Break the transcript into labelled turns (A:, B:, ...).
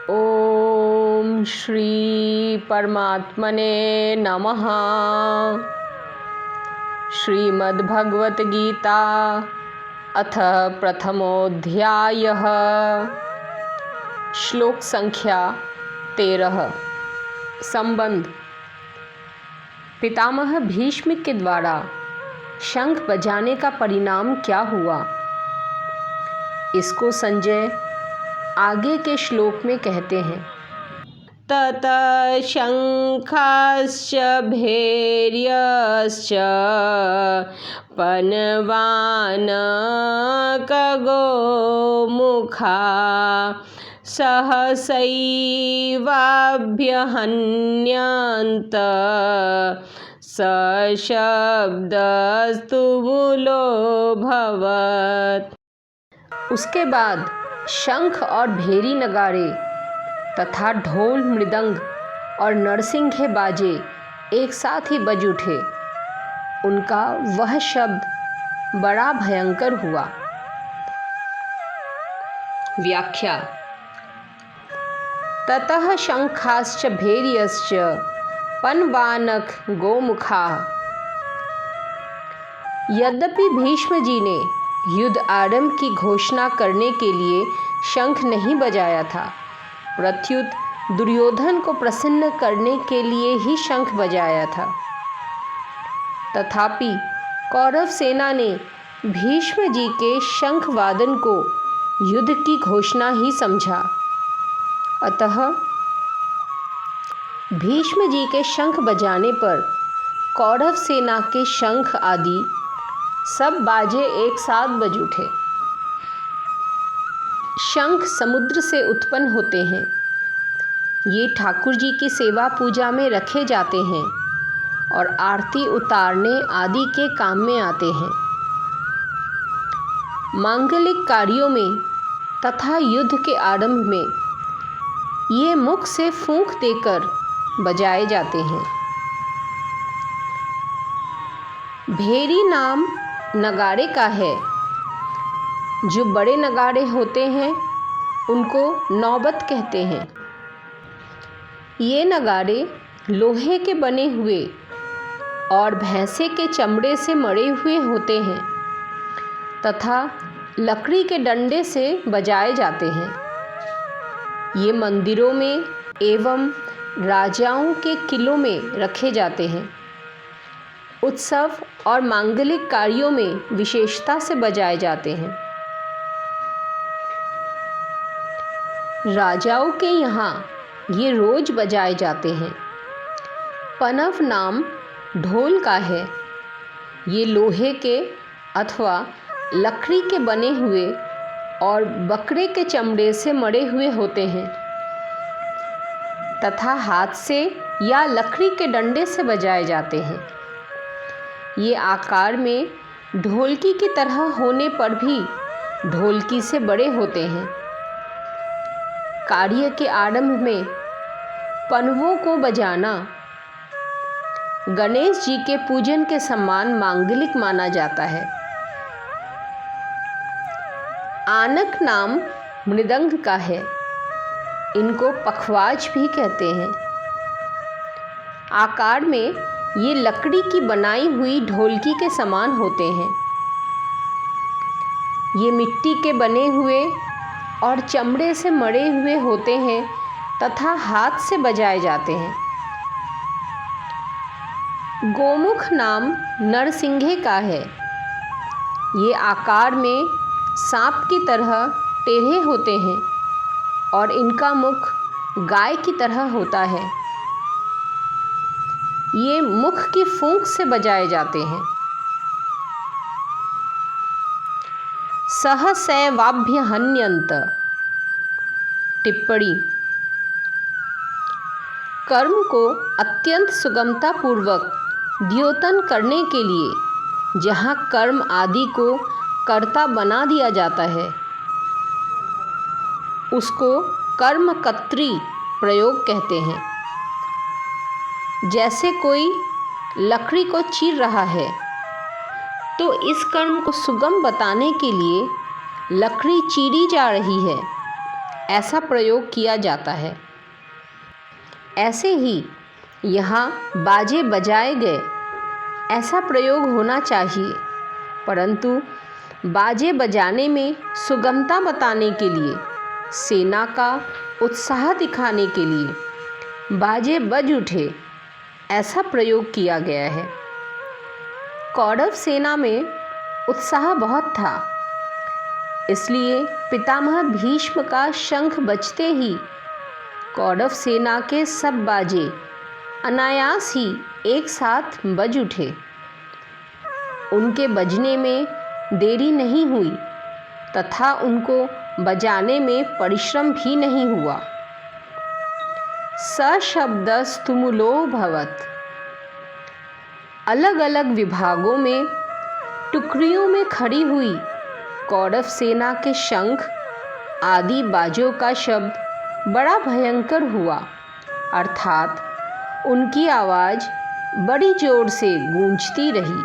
A: ओम श्री परमात्मने नमः। श्रीमद्भगवत गीता अथ प्रथमोऽध्यायः। श्लोक संख्या 13। संबंध। पितामह भीष्म के द्वारा शंख बजाने का परिणाम क्या हुआ, इसको संजय आगे के श्लोक में कहते हैं। ततः शंखाश्च भैर्यश्च पनवानकगोमुखा सहसैवाभ्यहन्यन्त सशब्दस्तुमुलोऽभवत्। उसके बाद शंख और भेरी नगाड़े तथा ढोल मृदंग और नरसिंघे बाजे एक साथ ही बज उठे। उनका वह शब्द बड़ा भयंकर हुआ। व्याख्या। ततः शंखाश्च भैर्यश्च पनवानक गोमुखाः। यद्यपि भीष्म जी ने युद्ध आरंभ की घोषणा करने के लिए शंख नहीं बजाया था, प्रत्युत दुर्योधन को प्रसन्न करने के लिए ही शंख बजाया था। तथापि कौरव सेना ने भीष्म जी के शंख वादन को युद्ध की घोषणा ही समझा। अतः भीष्म जी के शंख बजाने पर कौरव सेना के शंख आदि सब बाजे एक साथ बज उठे। शंख समुद्र से उत्पन्न होते हैं। ये ठाकुर जी की सेवा पूजा में रखे जाते हैं और आरती उतारने आदि के काम में आते हैं। मांगलिक कार्यों में तथा युद्ध के आरंभ में ये मुख से फूंक देकर बजाए जाते हैं। भेरी नाम नगाड़े का है। जो बड़े नगाड़े होते हैं उनको नौबत कहते हैं। ये नगाड़े लोहे के बने हुए और भैंसे के चमड़े से मढ़े हुए होते हैं तथा लकड़ी के डंडे से बजाए जाते हैं। ये मंदिरों में एवं राजाओं के किलों में रखे जाते हैं। उत्सव और मांगलिक कार्यों में विशेषता से बजाए जाते हैं। राजाओं के यहाँ ये रोज बजाए जाते हैं। पनव नाम ढोल का है। ये लोहे के अथवा लकड़ी के बने हुए और बकरे के चमड़े से मढ़े हुए होते हैं तथा हाथ से या लकड़ी के डंडे से बजाए जाते हैं। ये आकार में ढोलकी की तरह होने पर भी ढोलकी से बड़े होते हैं। कार्य के आरंभ में पनवों को बजाना गणेश जी के पूजन के समान मांगलिक माना जाता है। आनक नाम मृदंग का है। इनको पखवाज भी कहते हैं। आकार में ये लकड़ी की बनाई हुई ढोलकी के समान होते हैं। ये मिट्टी के बने हुए और चमड़े से मढ़े हुए होते हैं तथा हाथ से बजाए जाते हैं। गोमुख नाम नरसिंघे का है। ये आकार में सांप की तरह टेढ़े होते हैं और इनका मुख गाय की तरह होता है। ये मुख की फूंक से बजाए जाते हैं। सहसैवाभ्यहन्यन्त। टिप्पणी। कर्म को अत्यंत सुगमता पूर्वक द्योतन करने के लिए जहाँ कर्म आदि को कर्ता बना दिया जाता है उसको कर्मकर्त्री प्रयोग कहते हैं। जैसे कोई लकड़ी को चीर रहा है तो इस कर्म को सुगम बताने के लिए लकड़ी चीरी जा रही है। ऐसा प्रयोग किया जाता है। ऐसे ही यहाँ बाजे बजाए गए, ऐसा प्रयोग होना चाहिए, परंतु बाजे बजाने में सुगमता बताने के लिए, सेना का उत्साह दिखाने के लिए बाजे बज उठे, ऐसा प्रयोग किया गया है। कौरव सेना में उत्साह बहुत था, इसलिए पितामह भीष्म का शंख बजते ही कौरव सेना के सब बाजे अनायास ही एक साथ बज उठे। उनके बजने में देरी नहीं हुई तथा उनको बजाने में परिश्रम भी नहीं हुआ। सशब्दस्तुमुलोऽभवत्। अलग अलग विभागों में, टुकड़ियों में खड़ी हुई कौरव सेना के शंख आदि बाजों का शब्द बड़ा भयंकर हुआ, अर्थात उनकी आवाज़ बड़ी जोर से गूंजती रही।